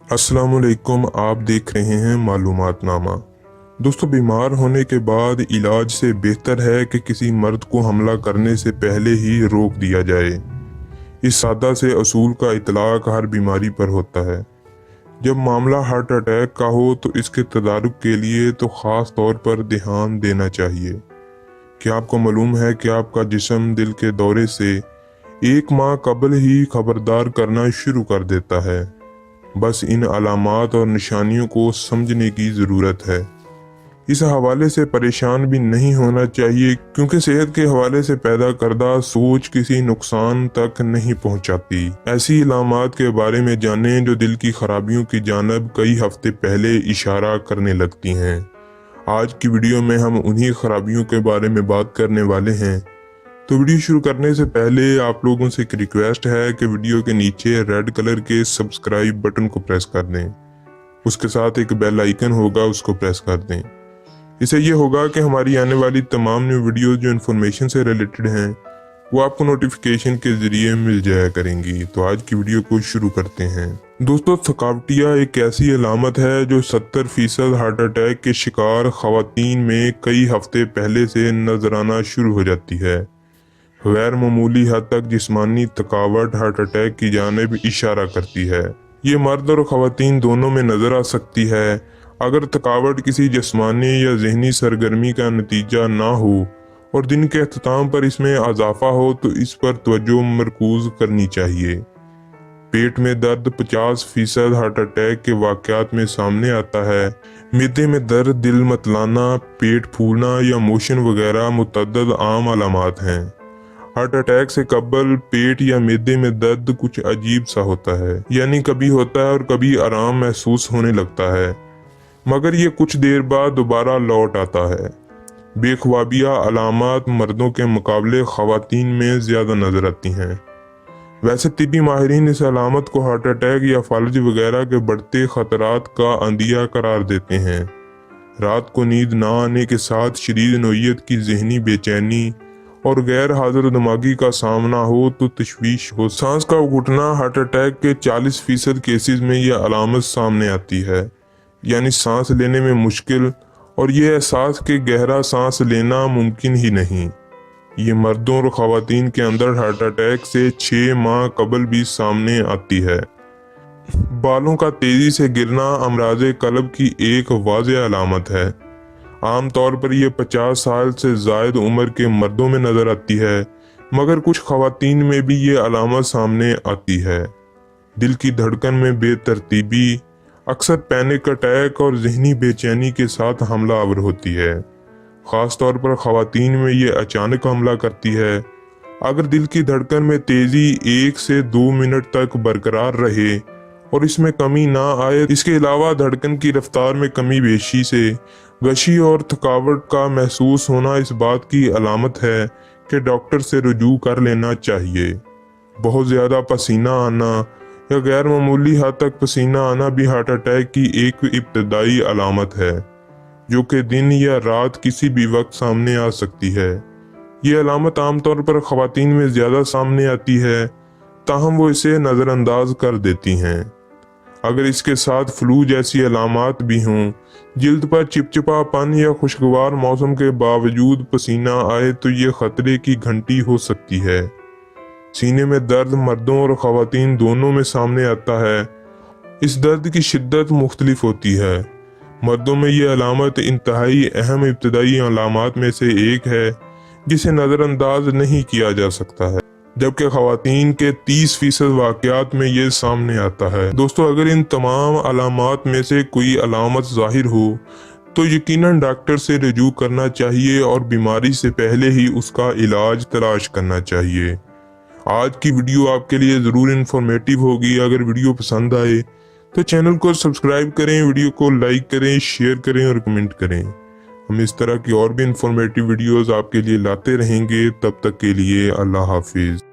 अस्सलाम वालेकुम, आप देख रहे हैं मालूमात नामा। दोस्तों, बीमार होने के बाद इलाज से बेहतर है कि किसी मर्द को हमला करने से पहले ही रोक दिया जाए। इस सादा से असूल का इतलाक हर बीमारी पर होता है। जब मामला हार्ट अटैक का हो तो इसके तदारुक के लिए तो ख़ास तौर पर ध्यान देना चाहिए। क्या आपको मालूम है कि आपका जिस्म दिल के दौरे से 1 माह कबल ही खबरदार करना शुरू कर देता है। बस इन अलामात और निशानियों को समझने की ज़रूरत है। इस हवाले से परेशान भी नहीं होना चाहिए, क्योंकि सेहत के हवाले से पैदा करदा सोच किसी नुकसान तक नहीं पहुंचाती। ऐसी अलामात के बारे में जानें जो दिल की खराबियों की जानब कई हफ्ते पहले इशारा करने लगती हैं। आज की वीडियो में हम उन्हीं खराबियों के बारे में बात करने वाले हैं। तो वीडियो शुरू करने से पहले आप लोगों से एक रिक्वेस्ट है कि वीडियो के नीचे रेड कलर के सब्सक्राइब बटन को प्रेस कर दें। उसके साथ एक बेल आइकन होगा, उसको प्रेस कर दें। इससे ये होगा कि हमारी आने वाली तमाम न्यू वीडियो जो इन्फॉर्मेशन से रिलेटेड हैं वो आपको नोटिफिकेशन के जरिए मिल जाया करेंगी। तो आज की वीडियो को शुरू करते हैं। दोस्तों, थकावटिया एक ऐसी अलामत है जो 70% हार्ट अटैक के शिकार खवातीन में कई हफ्ते पहले से नजर आना शुरू हो जाती है। गैर मामूली हद तक जिस्मानी थकावट हार्ट अटैक की जानिब इशारा करती है। ये मर्द और खवातीन दोनों में नजर आ सकती है। अगर थकावट किसी जिस्मानी या जहनी सरगर्मी का नतीजा ना हो और दिन के अख्ताम पर इसमें इजाफा हो तो इस पर तवज्जो मरकूज करनी चाहिए। पेट में दर्द 50% हार्ट अटैक के वाक़यात में सामने आता है। मिदे में दर्द, दिल मतलाना, पेट फूलना या मोशन वगैरह मुतअद्दिद आम अलामात हैं। हार्ट अटैक से कबल पेट या मिदे में दर्द कुछ अजीब सा होता है, यानी कभी होता है और कभी आराम महसूस होने लगता है, मगर ये कुछ देर बाद दोबारा लौट आता है। बेख्वाबिया अलामात मर्दों के मुकाबले खवातीन में ज़्यादा नजर आती हैं। वैसे तिब्बी माहिरीन इस अलामत को हार्ट अटैक या फालज वगैरह के बढ़ते खतरात का अंदिया करार देते हैं। रात को नींद ना आने के साथ शदीद नोयत की जहनी बेचैनी और गैर हाजिर दिमागी का सामना हो तो तशवीश हो। सांस का घुटना हार्ट अटैक के 40% केसेस में यह अलामत सामने आती है, यानी सांस लेने में मुश्किल और ये एहसास कि गहरा सांस लेना मुमकिन ही नहीं। ये मर्दों और खवातीन के अंदर हार्ट अटैक से 6 माह कबल भी सामने आती है। बालों का तेजी से गिरना अमराज़े कल्ब की एक वाज़ेह अलामत है। आम तौर पर यह 50 साल से ज़ायद उम्र के मर्दों में नजर आती है, मगर कुछ खवातीन में भी ये अलामत सामने आती है। दिल की धड़कन में बेतरतीबी अक्सर पैनिक अटैक और जहनी बेचैनी के साथ हमलावर होती है। ख़ास तौर पर खवातीन में ये अचानक हमला करती है। अगर दिल की धड़कन में तेज़ी 1 से 2 मिनट तक बरकरार रहे और इसमें कमी ना आए, इसके अलावा धड़कन की रफ्तार में कमी बेशी से गशी और थकावट का महसूस होना इस बात की अलामत है कि डॉक्टर से रुजू कर लेना चाहिए। बहुत ज़्यादा पसीना आना या गैर मामूली हद तक पसीना आना भी हार्ट अटैक की एक इब्तदाई अलामत है, जो कि दिन या रात किसी भी वक्त सामने आ सकती है। ये अलामत आमतौर पर खवातीन में ज़्यादा सामने आती है, ताहम वो इसे नज़रअंदाज कर देती हैं। अगर इसके साथ फ्लू जैसी अलामात भी हों, जिल्द पर चिपचिपापन या खुशगवार मौसम के बावजूद पसीना आए तो ये खतरे की घंटी हो सकती है। सीने में दर्द मर्दों और खवातीन दोनों में सामने आता है। इस दर्द की शिद्दत मुख्तलिफ होती है। मर्दों में ये अलामत इंतहाई अहम इब्तदाई अलामात में से एक है जिसे नज़रअंदाज नहीं किया जा सकता है, जबकि खवातीन के 30% वाक़यात में ये सामने आता है। दोस्तों, अगर इन तमाम अलामात में से कोई अलामत ज़ाहिर हो तो यकीनन डॉक्टर से रुजू करना चाहिए और बीमारी से पहले ही उसका इलाज तलाश करना चाहिए। आज की वीडियो आपके लिए ज़रूर इंफॉर्मेटिव होगी। अगर वीडियो पसंद आए तो चैनल को सब्सक्राइब करें, वीडियो को लाइक करें, शेयर करें और कमेंट करें। हम इस तरह की और भी इंफॉर्मेटिव वीडियोस आपके लिए लाते रहेंगे। तब तक के लिए अल्लाह हाफिज।